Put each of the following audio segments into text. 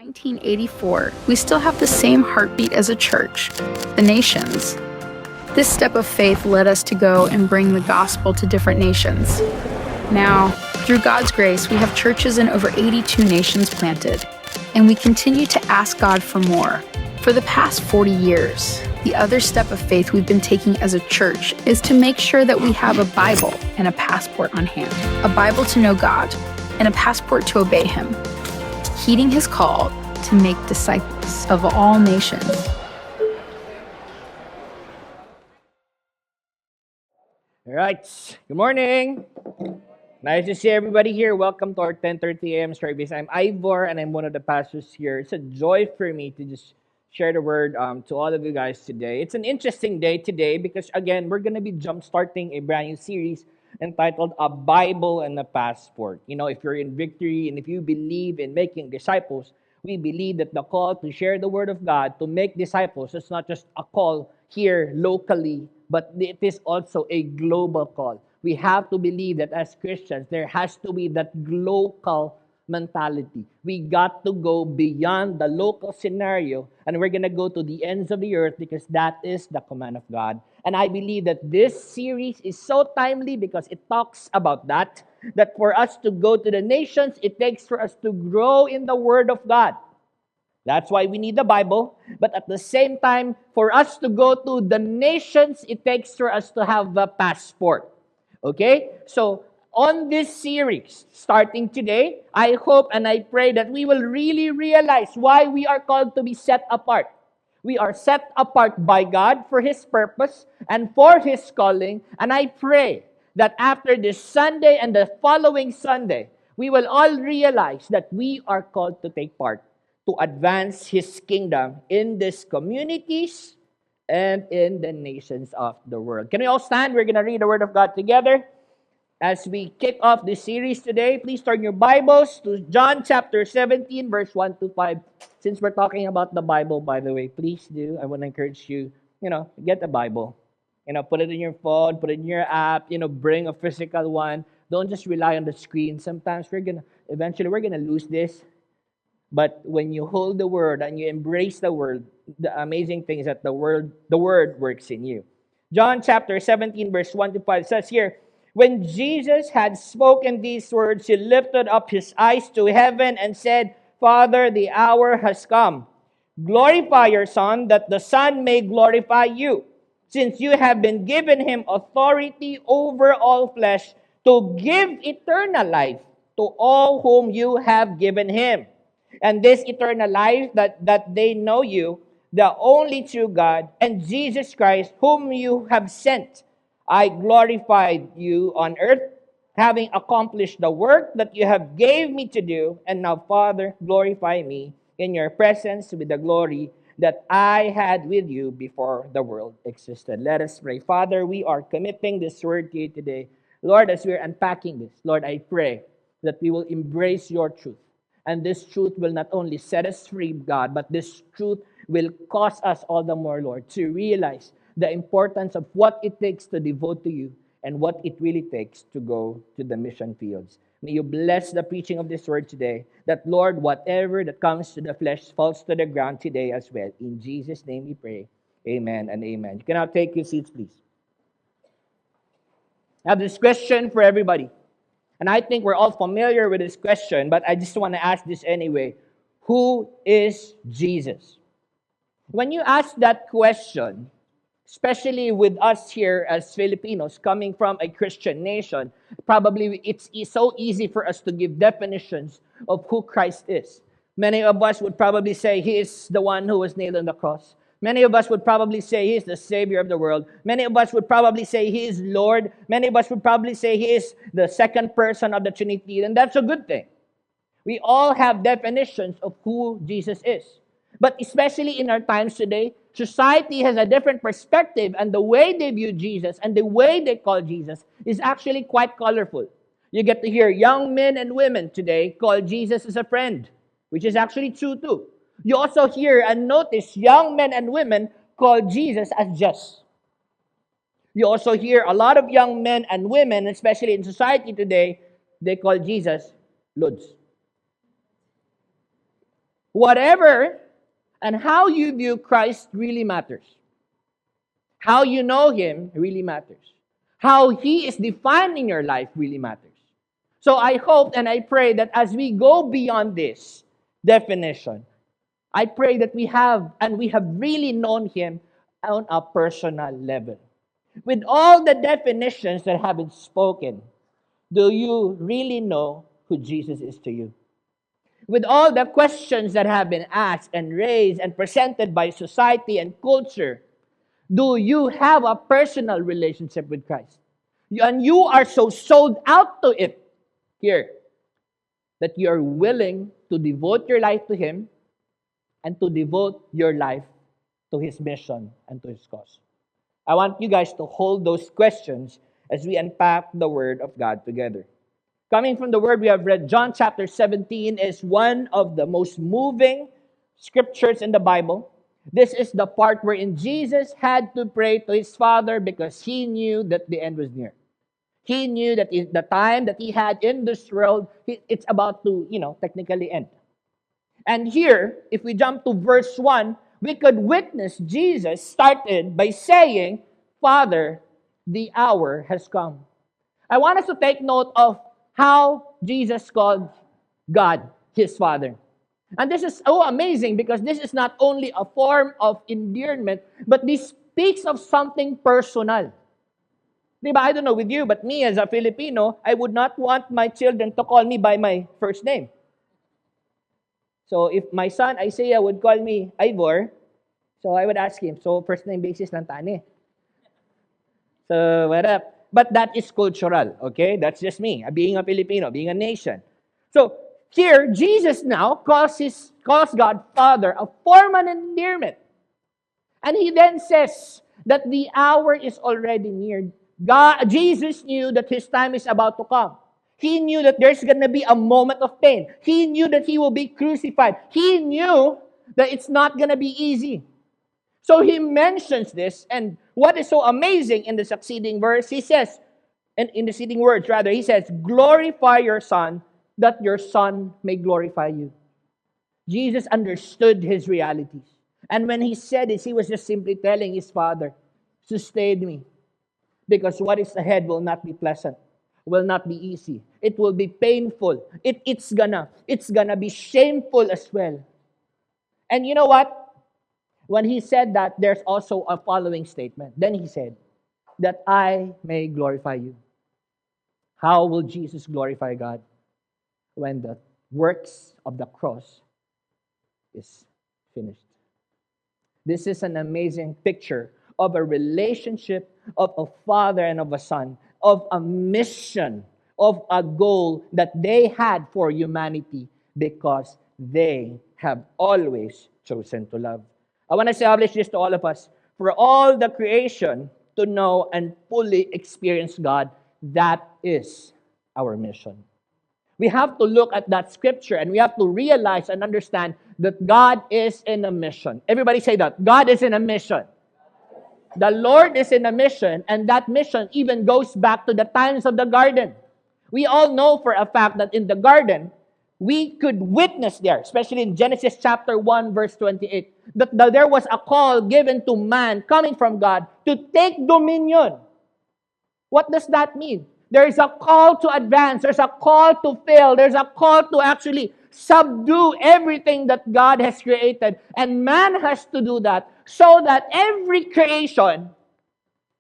1984, we still have the same heartbeat as a church, the nations. This step of faith led us to go and bring the gospel to different nations. Now, through God's grace, we have churches in over 82 nations planted, and we continue to ask God for more. For the past 40 years, the other step of faith we've been taking as a church is to make sure that we have a Bible and a passport on hand. A Bible to know God, and a passport to obey Him, heeding His call to make disciples of all nations. All right. Good morning. Nice to see everybody here. Welcome to our 10:30 a.m. service. I'm Ivor, and I'm one of the pastors here. It's a joy for me to just share the word to all of you guys today. It's an interesting day today because, again, we're going to be jump-starting a brand new series entitled A Bible and a Passport. You know, if you're in Victory and if you believe in making disciples, we believe that the call to share the word of God, to make disciples, is not just a call here locally, but it is also a global call. We have to believe that as Christians, there has to be that local mentality. We got to go beyond the local scenario, and we're going to go to the ends of the earth because that is the command of God. And I believe that this series is so timely because it talks about that for us to go to the nations, it takes for us to grow in the Word of God. That's why we need the Bible. But at the same time, for us to go to the nations, it takes for us to have a passport. Okay? So, on this series, starting today, I hope and I pray that we will really realize why we are called to be set apart. We are set apart by God for His purpose and for His calling. And I pray that after this Sunday and the following Sunday, we will all realize that we are called to take part, to advance His kingdom in these communities and in the nations of the world. Can we all stand? We're going to read the Word of God together. As we kick off this series today, please turn your Bibles to John chapter 17, verse 1 to 5. Since we're talking about the Bible, by the way, please do. I want to encourage you, get the Bible. Put it in your phone, put it in your app, bring a physical one. Don't just rely on the screen. Sometimes eventually we're going to lose this. But when you hold the Word and you embrace the Word, the amazing thing is that the Word works in you. John chapter 17, verse 1 to 5 says here, when Jesus had spoken these words, He lifted up His eyes to heaven and said, Father, the hour has come. Glorify your Son, that the Son may glorify you, since you have been given Him authority over all flesh to give eternal life to all whom you have given Him. And this eternal life, that they know you, the only true God, and Jesus Christ, whom you have sent. I glorified you on earth, having accomplished the work that you have gave me to do. And now, Father, glorify me in your presence with the glory that I had with you before the world existed. Let us pray. Father, we are committing this word to you today. Lord, as we're unpacking this, Lord, I pray that we will embrace your truth. And this truth will not only set us free, God, but this truth will cause us all the more, Lord, to realize the importance of what it takes to devote to you and what it really takes to go to the mission fields. May you bless the preaching of this word today, that, Lord, whatever that comes to the flesh falls to the ground today as well. In Jesus' name we pray. Amen and amen. You can now take your seats, please. I have this question for everybody. And I think we're all familiar with this question, but I just want to ask this anyway. Who is Jesus? When you ask that question, especially with us here as Filipinos coming from a Christian nation, probably it's so easy for us to give definitions of who Christ is. Many of us would probably say He is the one who was nailed on the cross. Many of us would probably say He is the Savior of the world. Many of us would probably say He is Lord. Many of us would probably say He is the second person of the Trinity, and that's a good thing. We all have definitions of who Jesus is. But especially in our times today, society has a different perspective, and the way they view Jesus and the way they call Jesus is actually quite colorful. You get to hear young men and women today call Jesus as a friend, which is actually true too. You also hear and notice young men and women call Jesus as just. You also hear a lot of young men and women, especially in society today, they call Jesus Lods. Whatever and how you view Christ really matters. How you know Him really matters. How He is defined in your life really matters. So I hope and I pray that as we go beyond this definition, I pray that we have really known Him on a personal level. With all the definitions that have been spoken, do you really know who Jesus is to you? With all the questions that have been asked and raised and presented by society and culture, do you have a personal relationship with Christ? And you are so sold out to it here that you are willing to devote your life to Him and to devote your life to His mission and to His cause. I want you guys to hold those questions as we unpack the Word of God together. Coming from the Word we have read, John chapter 17 is one of the most moving scriptures in the Bible. This is the part wherein Jesus had to pray to His Father because He knew that the end was near. He knew that the time that He had in this world, it's about to, technically end. And here, if we jump to verse 1, we could witness Jesus started by saying, Father, the hour has come. I want us to take note of how Jesus called God His Father. And this is so amazing because this is not only a form of endearment, but this speaks of something personal. Diba? I don't know with you, but me as a Filipino, I would not want my children to call me by my first name. So if my son Isaiah would call me Ivor, so I would ask him, so first name basis lang tani. So what up? But that is cultural, okay? That's just me, being a Filipino, being a nation. So here, Jesus now calls God Father, a form of endearment. And He then says that the hour is already near. Jesus knew that His time is about to come. He knew that there's going to be a moment of pain. He knew that He will be crucified. He knew that it's not going to be easy. So He mentions this, and what is so amazing in the succeeding verse, He says, and in the succeeding words rather, He says, glorify your Son, that your Son may glorify you. Jesus understood His realities. And when He said this, He was just simply telling His Father, sustain me. Because what is ahead will not be pleasant, will not be easy. It will be painful. It's gonna be shameful as well. And you know what? When He said that, there's also a following statement. Then He said, that I may glorify you. How will Jesus glorify God? When the works of the cross is finished. This is an amazing picture of a relationship of a father and of a son, of a mission, of a goal that they had for humanity because they have always chosen to love. I want to establish this to all of us. For all the creation to know and fully experience God, that is our mission. We have to look at that scripture and we have to realize and understand that God is in a mission. Everybody say that. God is in a mission. The Lord is in a mission, and that mission even goes back to the times of the garden. We all know for a fact that in the garden, we could witness there, especially in Genesis chapter 1, verse 28, that there was a call given to man coming from God to take dominion. What does that mean? There is a call to advance. There's a call to fail. There's a call to actually subdue everything that God has created. And man has to do that so that every creation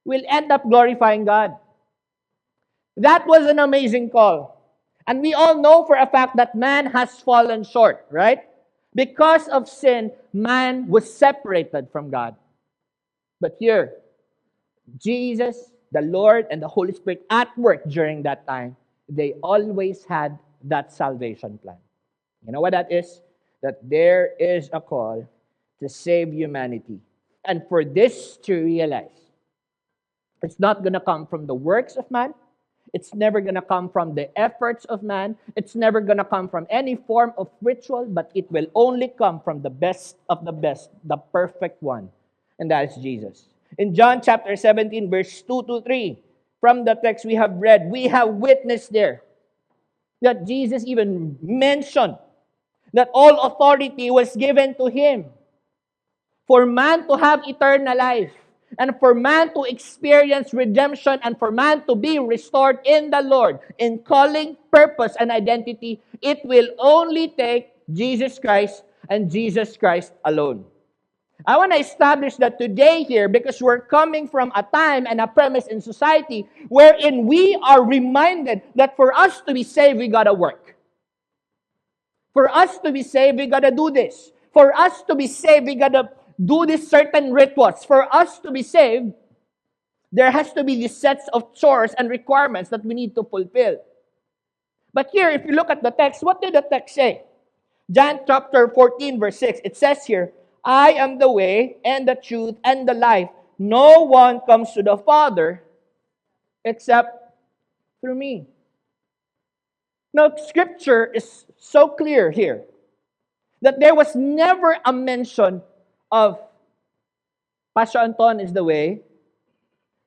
will end up glorifying God. That was an amazing call. And we all know for a fact that man has fallen short, right? Because of sin, man was separated from God. But here, Jesus, the Lord, and the Holy Spirit at work during that time, they always had that salvation plan. You know what that is? That there is a call to save humanity. And for this to realize, it's not going to come from the works of man. It's never going to come from the efforts of man. It's never going to come from any form of ritual, but it will only come from the best of the best, the perfect one. And that is Jesus. In John chapter 17, verse 2 to 3, from the text we have read, we have witnessed there that Jesus even mentioned that all authority was given to Him for man to have eternal life, and for man to experience redemption, and for man to be restored in the Lord, in calling, purpose, and identity, it will only take Jesus Christ and Jesus Christ alone. I want to establish that today here because we're coming from a time and a premise in society wherein we are reminded that for us to be saved, we gotta work. For us to be saved, we gotta do this. For us to be saved, we gotta do these certain rituals. For us to be saved, there has to be these sets of chores and requirements that we need to fulfill. But here, if you look at the text, what did the text say? John chapter 14, verse 6, it says here, I am the way and the truth and the life. No one comes to the Father except through me. Now, Scripture is so clear here that there was never a mention of Pastor Anton is the way,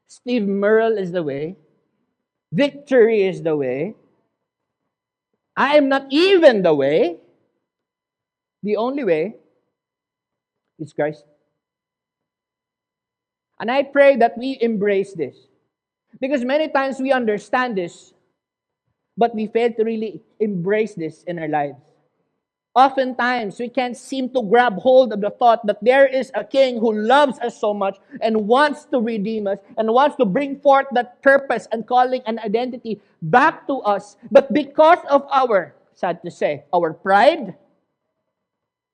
Steve Merle is the way, victory is the way, I am not even the way. The only way is Christ. And I pray that we embrace this. Because many times we understand this, but we fail to really embrace this in our lives. Oftentimes, we can't seem to grab hold of the thought that there is a King who loves us so much and wants to redeem us and wants to bring forth that purpose and calling and identity back to us. But because of our, sad to say, our pride,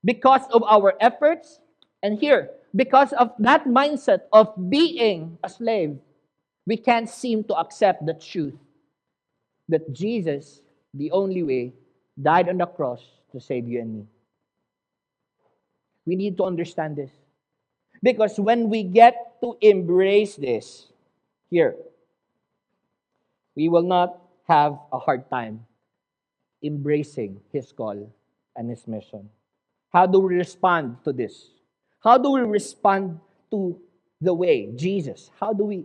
because of our efforts, and here, because of that mindset of being a slave, we can't seem to accept the truth that Jesus, the only way, died on the cross to save you and me. We need to understand this. Because when we get to embrace this, here, we will not have a hard time embracing His call and His mission. How do we respond to this? How do we respond to the way, Jesus? How do we,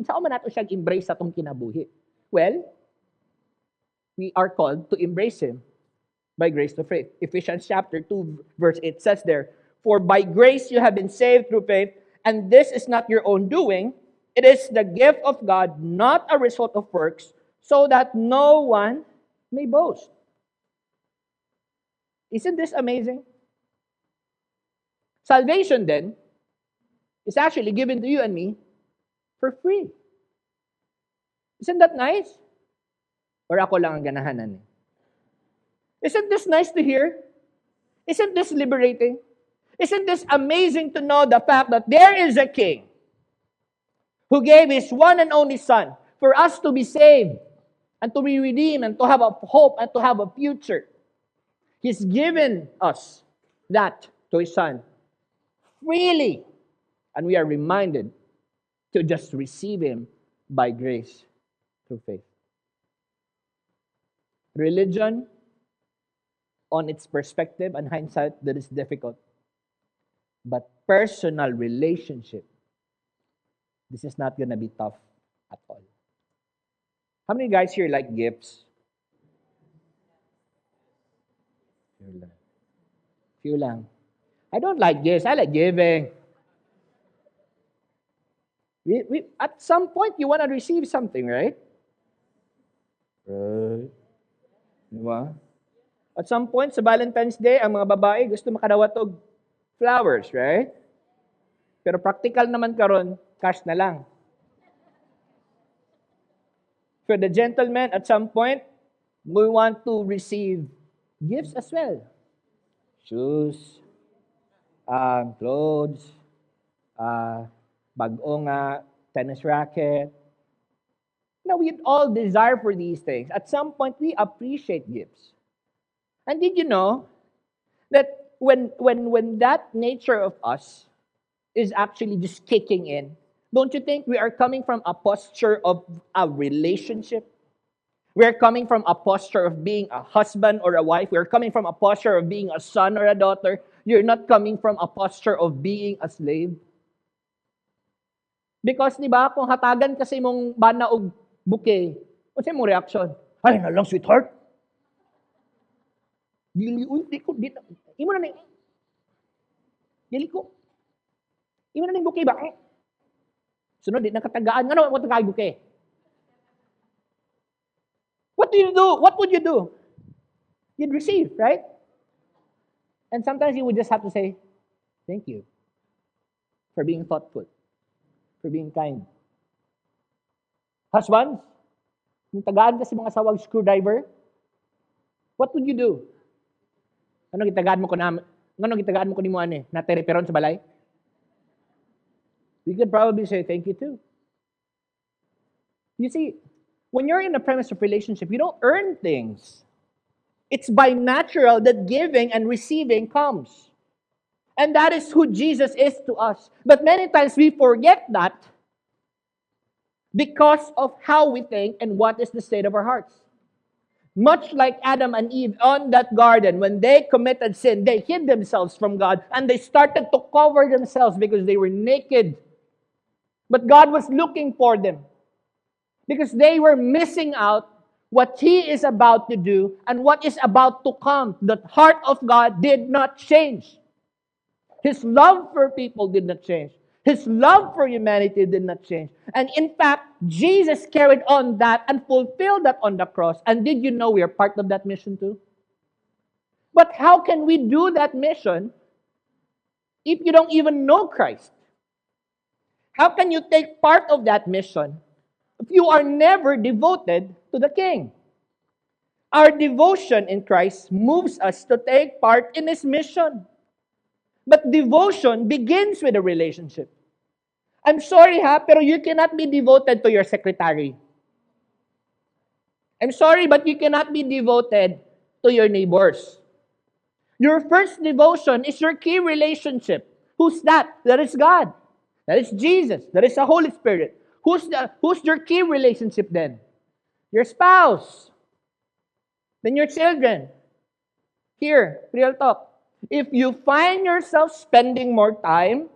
saan man natin siyang embrace atong kinabuhi? Well, we are called to embrace Him by grace to faith. Ephesians chapter 2, verse 8 says there, for by grace you have been saved through faith, and this is not your own doing. It is the gift of God, not a result of works, so that no one may boast. Isn't this amazing? Salvation then is actually given to you and me for free. Isn't that nice? Or ako lang ang ganahanan? Isn't this nice to hear? Isn't this liberating? Isn't this amazing to know the fact that there is a King who gave His one and only Son for us to be saved and to be redeemed and to have a hope and to have a future. He's given us that to His Son freely. And we are reminded to just receive Him by grace through faith. Religion, on its perspective and hindsight, that is difficult. But personal relationship, this is not going to be tough at all. How many guys here like gifts? Few lang. I don't like gifts. I like giving. At some point, you want to receive something, right? Right. Diba? At some point, sa Valentine's Day, ang mga babae gusto makadawat og flowers, right? Pero practical naman karon, cash na lang. For the gentlemen, at some point, we want to receive gifts as well. Shoes, clothes, bag-o nga, tennis racket. Now, we all desire for these things. At some point, we appreciate gifts. And did you know that when that nature of us is actually just kicking in, don't you think we are coming from a posture of a relationship? We are coming from a posture of being a husband or a wife. We are coming from a posture of being a son or a daughter. You're not coming from a posture of being a slave. Because, di ba, kung hatagan kasi mong bana og bouquet, what's yung reaction? Ay, na lang, sweetheart. Dili, imo na ni, dili ko. Imo na ning buki ba? Sunod, di nakatagaan. Ano ako tagay buki? What do you do? What would you do? You'd receive, right? And sometimes you would just have to say, thank you for being thoughtful, for being kind. Husbands, kung tagaan ka sa mga sawag screwdriver, what would you do? Ano gitagaan mo ko ni mo ani? Natereperon sa balay? You could probably say thank you too. You see, when you're in a premise of relationship, you don't earn things. It's by natural that giving and receiving comes. And that is who Jesus is to us. But many times we forget that because of how we think and what is the state of our hearts. Much like Adam and Eve on that garden, when they committed sin, they hid themselves from God and they started to cover themselves because they were naked. But God was looking for them because they were missing out what He is about to do and what is about to come. The heart of God did not change. His love for people did not change. His love for humanity did not change. And in fact, Jesus carried on that and fulfilled that on the cross. And did you know we are part of that mission too? But how can we do that mission if you don't even know Christ? How can you take part of that mission if you are never devoted to the King? Our devotion in Christ moves us to take part in His mission. But devotion begins with a relationship. I'm sorry pero you cannot be devoted to your secretary. I'm sorry, but you cannot be devoted to your neighbors. Your first devotion is your key relationship. Who's that? That is God. That is Jesus. That is the Holy Spirit. Who's your key relationship then? Your spouse. Then your children. Here, real talk. If you find yourself spending more time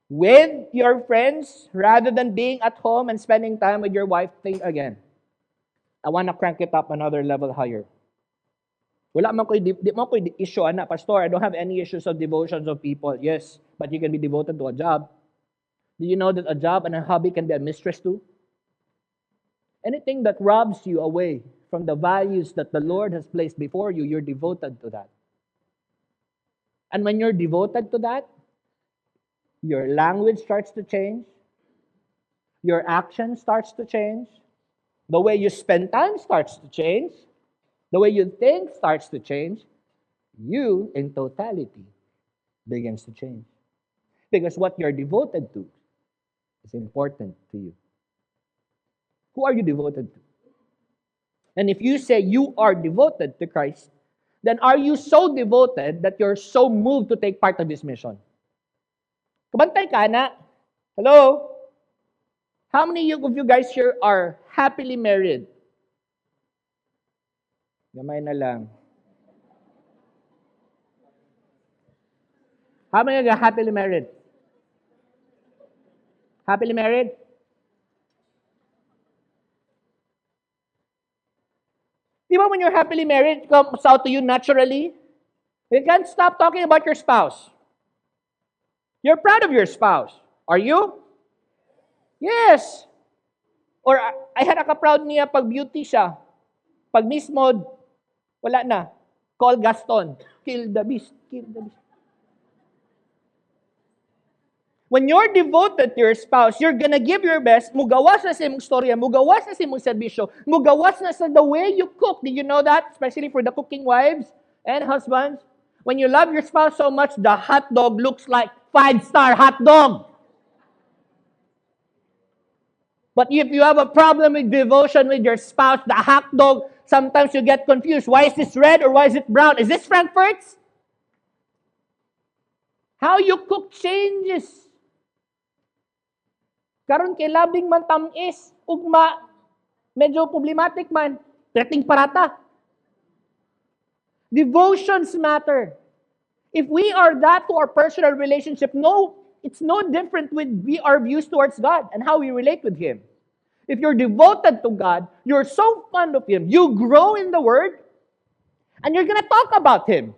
with your friends rather than being at home and spending time with your wife, think again. I want to crank it up another level higher. Wala man ko di mo ko issue ana, pastor. I don't have any issues of devotions of people. Yes, but you can be devoted to a job. Do you know that a job and a hobby can be a mistress too? Anything that robs you away from the values that the Lord has placed before you, you're devoted to that. And when you're devoted to that, your language starts to change. Your action starts to change. The way you spend time starts to change. The way you think starts to change. You, in totality, begins to change. Because what you're devoted to is important to you. Who are you devoted to? And if you say you are devoted to Christ, then are you so devoted that you're so moved to take part of His mission? Kabantay ka na. Hello? How many of you guys here are happily married? Gamay na lang. How many are happily married? Happily married? Di ba when you're happily married, it comes out to you naturally? You can't stop talking about your spouse. You're proud of your spouse. Are you? Yes. Or I had a proud niya pag beauty siya. Pag miss mode, wala na. Call Gaston. Kill the beast. Kill the beast. When you're devoted to your spouse, you're gonna give your best. Mugawas na sa imong storya, mugawas na sa imong serbisyo, mugawas na sa the way you cook. Did you know that? Especially for the cooking wives and husbands. When you love your spouse so much, the hot dog looks like 5-star hot dog. But if you have a problem with devotion with your spouse, the hot dog, sometimes you get confused. Why is this red or why is it brown? Is this Frankfurt's? How you cook changes. Karon kay labing man tamis, ugma, medyo problematic man, peting parata. Devotions matter. If we are that to our personal relationship, no, it's no different with our views towards God and how we relate with Him. If you're devoted to God, you're so fond of Him, you grow in the Word, And you're going to talk about Him.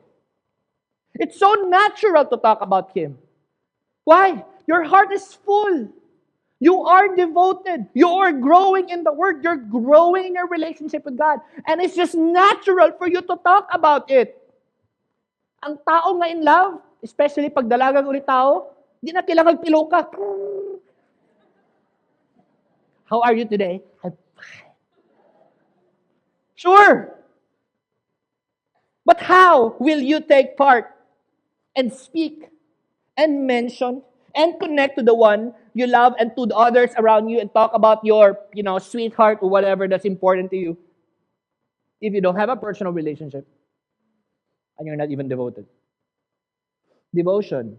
It's so natural to talk about Him. Why? Your heart is full. You are devoted. You are growing in the Word. You're growing in your relationship with God. And it's just natural for you to talk about it. Ang tao nga in love, especially pag dalagang ulit tao, di na kailangan pilo ka. How are you today? I'm fine. Sure. But how will you take part and speak and mention and connect to the one you love and to the others around you and talk about your, sweetheart or whatever that's important to you if you don't have a personal relationship and you're not even devoted? Devotion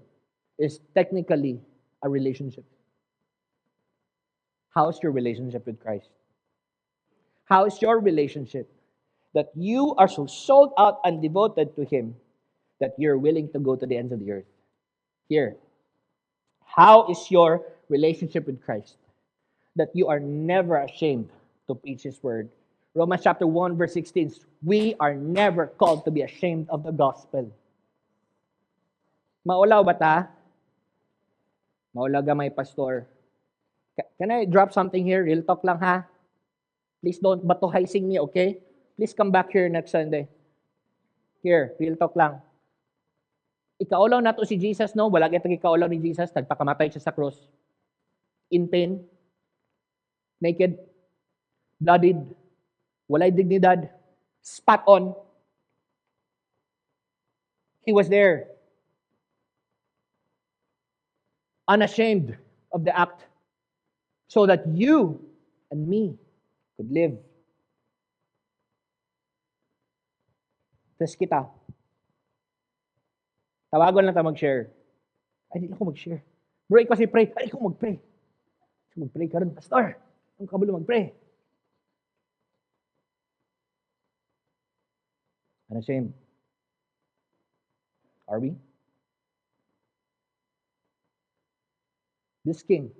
is technically a relationship. How's your relationship with Christ? How's your relationship that you are so sold out and devoted to Him that you're willing to go to the ends of the earth? Here, how is your relationship with Christ that you are never ashamed to preach His word? Romans chapter 1 verse 16, we are never called to be ashamed of the gospel. Maulaw ba ta? Maulaw gamay, pastor. Can I drop something here? Real talk lang ha. Please don't batuhaising me, okay? Please come back here next Sunday. Here, real talk lang. Ikaulaw na to si Jesus, no? Wala kitang ikaulaw ni Jesus. Nagpakamatay siya sa cross. In pain. Naked. Bloodied. Walay dignidad. Spot on. He was there. Unashamed of the act. So that you and me could live. Tapos kita. Tawagan lang tayo mag-share. Ay, hindi ako mag-share. Bro, ikaw kasi pray. Ay, ikaw mag-pray. Mag-pray ka rin, pastor. Ang kabalo mag-pray. Unashamed. Are we? This king,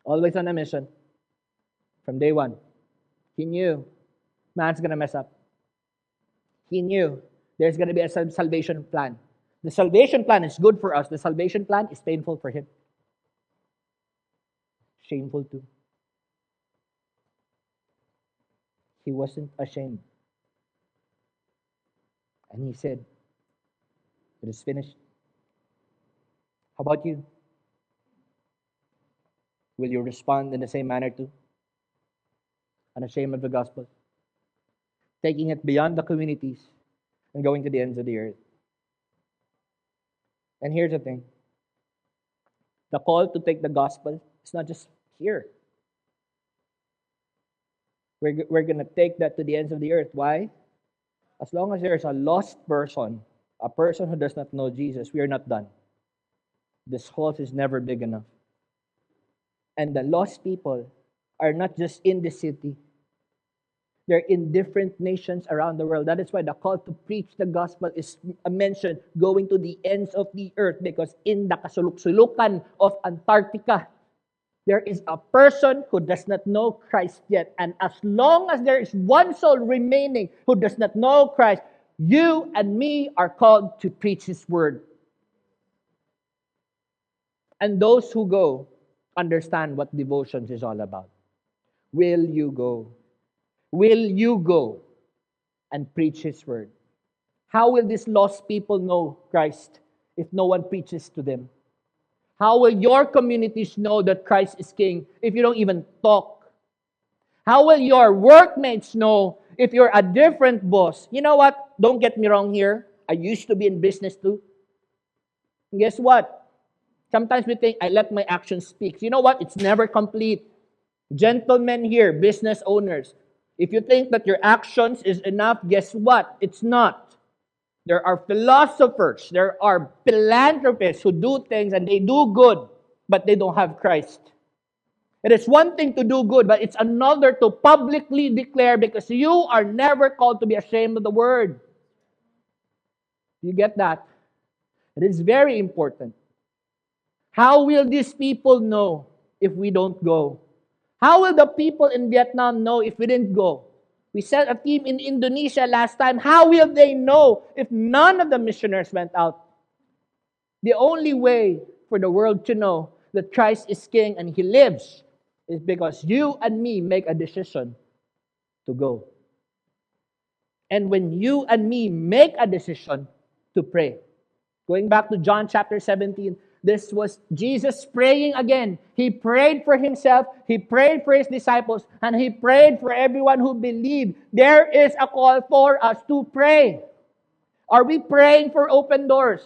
always on a mission, from day one, he knew man's gonna mess up. He knew there's gonna be a salvation plan. The salvation plan is good for us. The salvation plan is painful for him. Shameful too. He wasn't ashamed. And he said, it is finished. How about you? Will you respond in the same manner too? Unashamed of the gospel. Taking it beyond the communities and going to the ends of the earth. And here's the thing. The call to take the gospel is not just here. We're going to take that to the ends of the earth. Why? As long as there is a lost person, a person who does not know Jesus, we are not done. This house is never big enough. And the lost people are not just in the city. They're in different nations around the world. That is why the call to preach the gospel is mentioned going to the ends of the earth, because in the kasuluk-sulukan of Antarctica, there is a person who does not know Christ yet. And as long as there is one soul remaining who does not know Christ, you and me are called to preach His word. And those who go understand what devotions is all about. Will you go? Will you go and preach His word? How will these lost people know Christ if no one preaches to them? How will your communities know that Christ is King if you don't even talk? How will your workmates know if you're a different boss? You know what? Don't get me wrong here. I used to be in business too. And guess what? Sometimes we think, I let my actions speak. You know what? It's never complete. Gentlemen here, business owners, if you think that your actions is enough, guess what? It's not. There are philosophers, there are philanthropists who do things and they do good, but they don't have Christ. It is one thing to do good, but it's another to publicly declare, because you are never called to be ashamed of the word. You get that? It is very important. How will these people know if we don't go? How will the people in Vietnam know if we didn't go? We sent a team in Indonesia last time. How will they know if none of the missionaries went out? The only way for the world to know that Christ is King and He lives is because you and me make a decision to go. And when you and me make a decision to pray. Going back to John chapter 17, this was Jesus praying again. He prayed for himself, he prayed for his disciples, and he prayed for everyone who believed. There is a call for us to pray. Are we praying for open doors?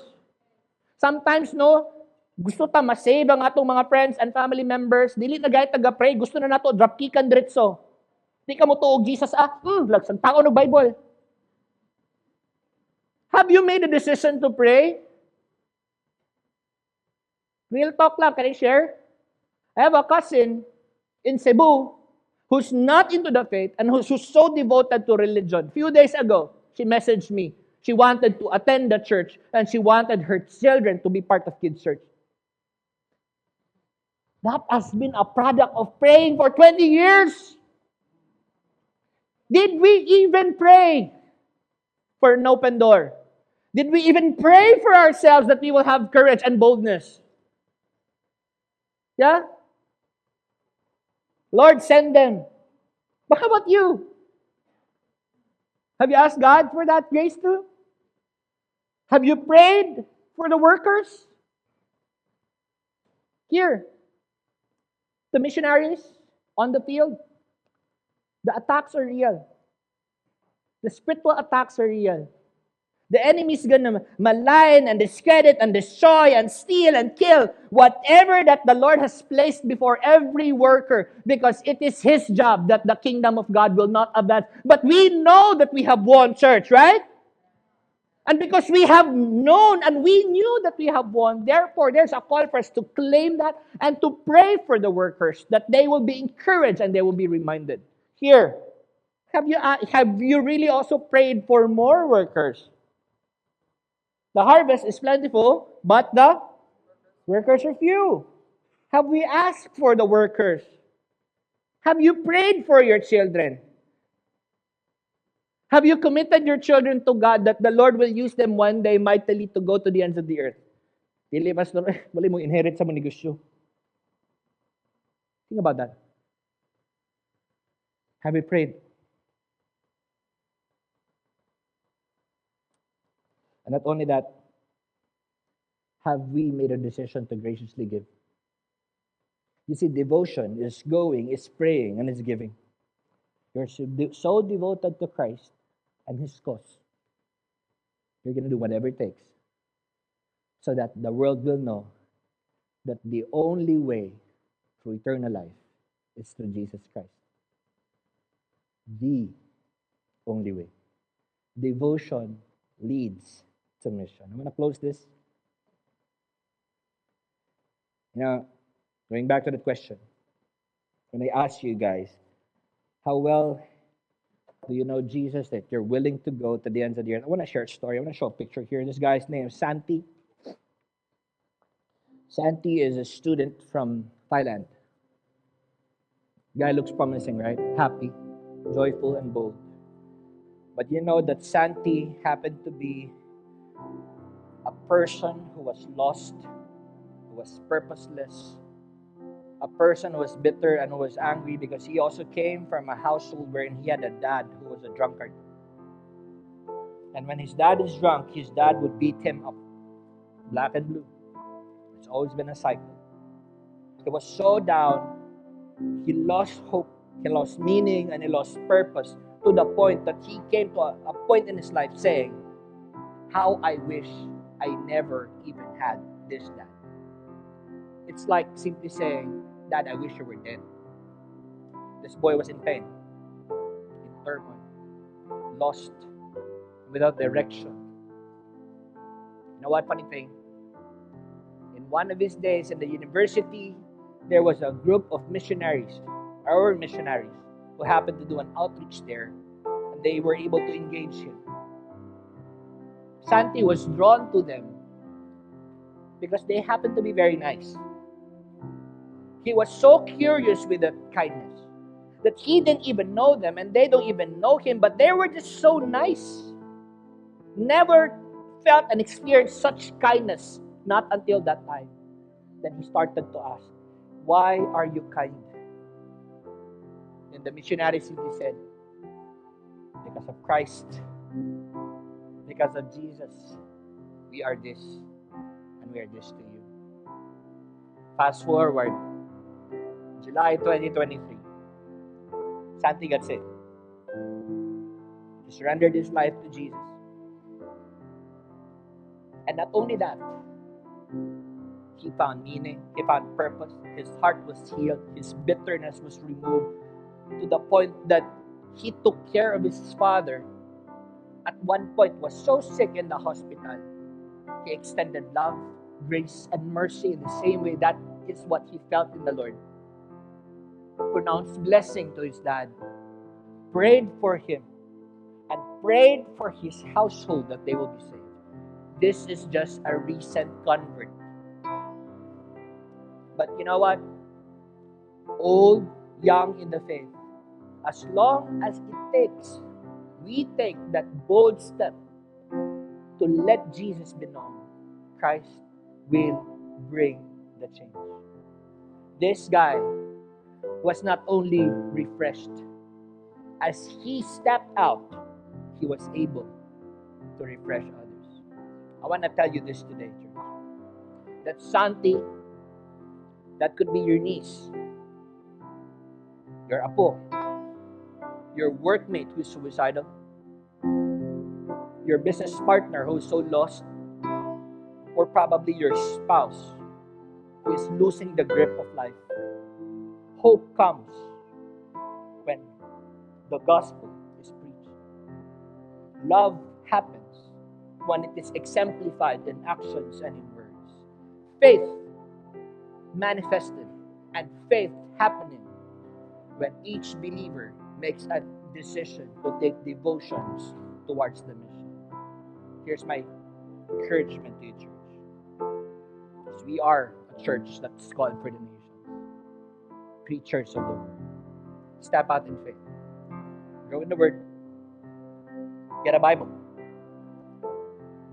Sometimes, no, gusto ta ma-save ang atong mga friends and family members. Dili na gayet taga-pray. Gusto na nato, drop kickan diretso. Di ka mo tuog Jesus, lagsang tao no Bible. Have you made a decision to pray? Real talk lang, can I share? I have a cousin in Cebu who's not into the faith and who's so devoted to religion. Few days ago, she messaged me. She wanted to attend the church and she wanted her children to be part of kids' church. That has been a product of praying for 20 years. Did we even pray for an open door? Did we even pray for ourselves that we will have courage and boldness? Yeah? Lord, send them. But how about you? Have you asked God for that grace too? Have you prayed for the workers? Here, the missionaries on the field. The attacks are real. The spiritual attacks are real. The enemy is going to malign and discredit and destroy and steal and kill whatever that the Lord has placed before every worker, because it is His job that the kingdom of God will not advance. But we know that we have won, church, right? And because we have known and we knew that we have won, therefore there's a call for us to claim that and to pray for the workers, that they will be encouraged and they will be reminded. Here, have you really also prayed for more workers? The harvest is plentiful, but the workers are few. Have we asked for the workers? Have you prayed for your children? Have you committed your children to God that the Lord will use them one day mightily to go to the ends of the earth? Dili, Pastor, wala mong inherit sa mga negosyo. Think about that. Have you prayed? And not only that, have we made a decision to graciously give? You see, devotion is going, is praying, and is giving. You're so devoted to Christ and His cause. You're going to do whatever it takes so that the world will know that the only way to eternal life is through Jesus Christ. The only way. Devotion leads to mission. I'm going to close this. Now, going back to the question, when I ask you guys, how well do you know Jesus that you're willing to go to the ends of the earth? I want to share a story. I want to show a picture here. This guy's name is Santi. Santi is a student from Thailand. Guy looks promising, right? Happy, joyful, and bold. But you know that Santi happened to be a person who was lost, who was purposeless, a person who was bitter and who was angry because he also came from a household wherein he had a dad who was a drunkard. And when his dad is drunk, his dad would beat him up, black and blue. It's always been a cycle. He was so down, he lost hope, he lost meaning, and he lost purpose, to the point that he came to a point in his life saying, how I wish I never even had this dad. It's like simply saying, Dad, I wish you were dead. This boy was in pain, in turmoil, lost, without direction. You know what, funny thing? In one of his days in the university, there was a group of missionaries, our missionaries, who happened to do an outreach there, and they were able to engage him. Santi was drawn to them because they happened to be very nice. He was so curious with that kindness. that he didn't even know them and they don't even know him, but they were just so nice. Never felt and experienced such kindness, not until that time. Then he started to ask, why are you kind? And the missionary simply said, because of Christ, because of Jesus, we are this, and we are this to you. Fast forward, July 2023, Santi got saved. He surrendered his life to Jesus. And not only that, he found meaning, he found purpose, his heart was healed, his bitterness was removed, to the point that he took care of his father. At one point, was so sick in the hospital, he extended love, grace, and mercy in the same way. That is what he felt in the Lord. Pronounced blessing to his dad, prayed for him, and prayed for his household that they will be saved. This is just a recent convert. But you know what? Old, young in the faith, as long as it takes, we take that bold step to let Jesus be known, Christ will bring the change. This guy was not only refreshed. As he stepped out, he was able to refresh others. I want to tell you this today, church. That Santi, that could be your niece, your apo, your workmate who's suicidal, your business partner who's so lost, or probably your spouse who is losing the grip of life. Hope comes when the gospel is preached. Love happens when it is exemplified in actions and in words. Faith manifested and faith happening when each believer makes a decision to take devotions towards the mission. Here's my encouragement to you, church. Because we are a church that's called for the nations. Preachers of the word. Step out in faith. Grow in the word. Get a Bible.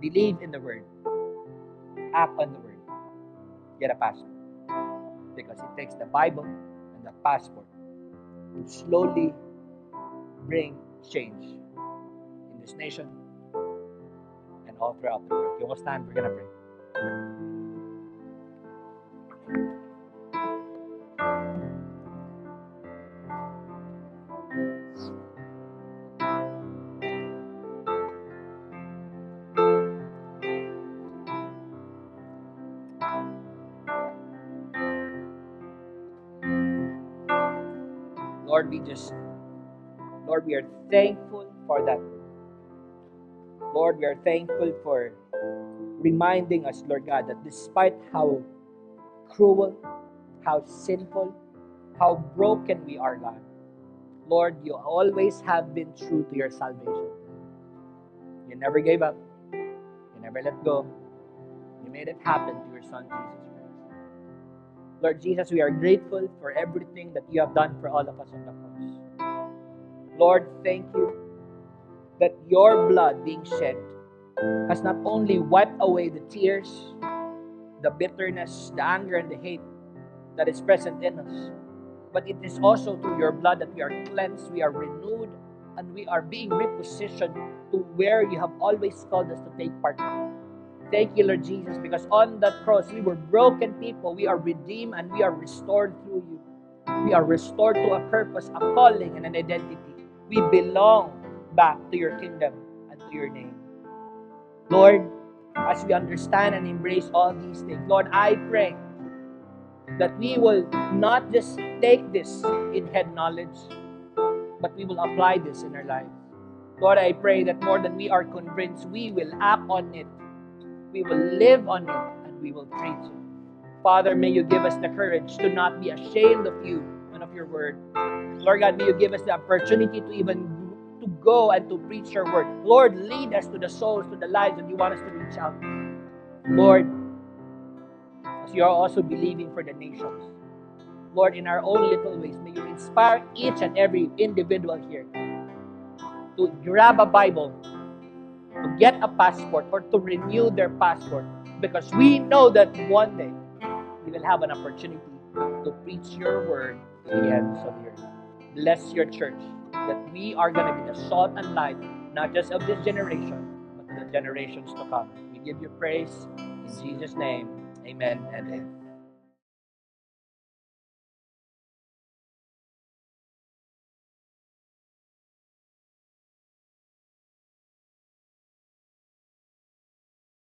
Believe in the word. Act on the word. Get a passport. Because it takes the Bible and the passport to slowly bring change in this nation and all throughout the world. You will stand, we're going to pray. Lord, we are thankful for that. Lord, we are thankful for reminding us, Lord God, that despite how cruel, how sinful, how broken we are, Lord, you always have been true to your salvation. You never gave up. You never let go. You made it happen to your Son, Jesus Christ. Lord Jesus, we are grateful for everything that you have done for all of us on the cross. Lord, thank you that your blood being shed has not only wiped away the tears, the bitterness, the anger, and the hate that is present in us, but it is also through your blood that we are cleansed, we are renewed, and we are being repositioned to where you have always called us to take part in. Thank you, Lord Jesus, because on that cross, we were broken people. We are redeemed and we are restored through you. We are restored to a purpose, a calling, and an identity. We belong back to your kingdom and to your name. Lord, as we understand and embrace all these things, Lord, I pray that we will not just take this in head knowledge, but we will apply this in our lives. Lord, I pray that more than we are convinced, we will act on it. We will live on it and we will preach it. Father, may you give us the courage to not be ashamed of you and of your word. Lord God, may you give us the opportunity to even to go and to preach your word. Lord, lead us to the souls, to the lives that you want us to reach out. Lord, as you are also believing for the nations, Lord, in our own little ways, may you inspire each and every individual here to grab a Bible, to get a passport, or to renew their passport, because we know that one day we will have an opportunity to preach your word to the ends of the earth. Bless your church, that we are going to be the salt and light, not just of this generation, but to the generations to come. We give you praise in Jesus' name. Amen and amen.